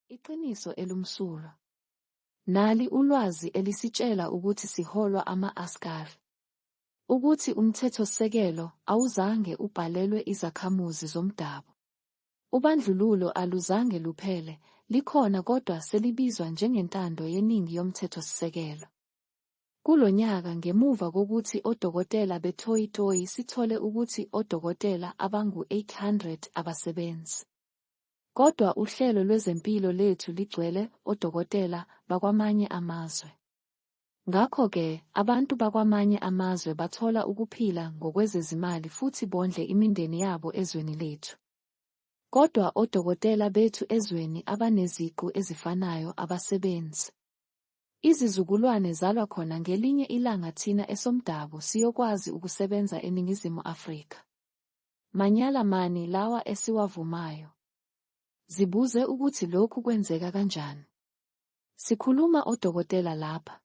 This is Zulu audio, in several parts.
Iqiniso elumsulwa. Nali ulwazi elisitshela ukuthi siholwa ama-Askari. Ukuthi umthethosisekelo awuzange ubhalelwe izakhamuzi zomdabu. Ubandlululo aluzange luphele, likhona kodwa selibizwa njengentando yeningi yomthethosisekelo. Kulo nyaka ngemuva kokuthi oDokotela betoyi sithole ukuthi oDokotela abangu-800 abasebenzi. Kodwa uhlelo lwezempilo lethu ligcwele oDokotela bakwamanye amazwe. Ngakho-ke, abantu bakwamanye amazwe bathola ukuphila ngokwezezimali futhi bondle imindeni yabo ezweni lethu. Kodwa oDokotela bethu ezweni abaneziqu ezifanayo abasebenzi. Izizukulwane zalwa khona ngelinye ilanga thina esomdabu siyokwazi ukusebenza eNingizimu Afrika. Manyala mani lawa esiwavumayo? Zibuze ukuthi lokhu kwenzeka kanjani. Sikhuluma oDokotela lapha.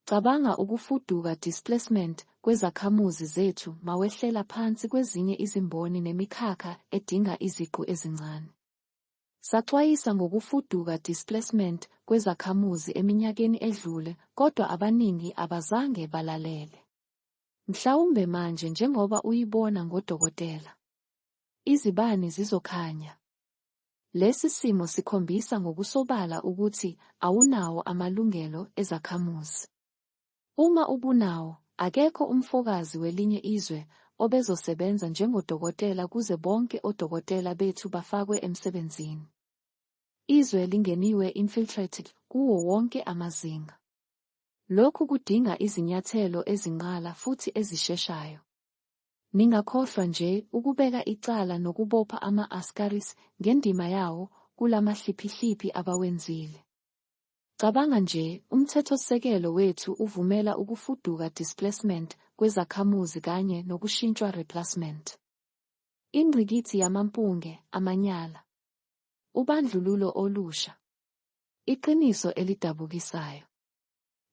Cabanga ukufuduka displacement kwezakhamuzi zethu mawehlela phansi kwezinye izimboni nemikhakha edinga iziqu ezincane. Saxwayisa ngokufuduka displacement kwezakhamuzi eminyakeni edlule, kodwa abaningi abazange balalele. Mhlawumbe manje njengoba uyibona ngoDokotela, izibani zizokhanya. Lesi simo sikhombisa ngokusobala ukuthi awunawo amalungelo ezakhamuzi. Uma ubunawo, akekho umfokazi welinye izwe obezosebenza njengoDokotela kuze bonke oDokotela bethu bafakwe emsebenzini. Izwe lingeniwe infiltrated kuwo wonke amazinga. Lokhu kudinga izinyathelo ezinqala futhi ezisheshayo. Ningakhohlwa nje ukubeka icala nokubopha ama-Askaris ngendima yawo kulamahliphihlipi abawenzile. Cabanga nje, umthethosisekelo wethu uvumela ukufuduka displacement kwezakhamuzi kanye nokushintshwa replacement. Ingqikithi yamampunge, amanyala. Ubandlululo olusha. Iqiniso elidabukisayo.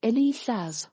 Ihlazo.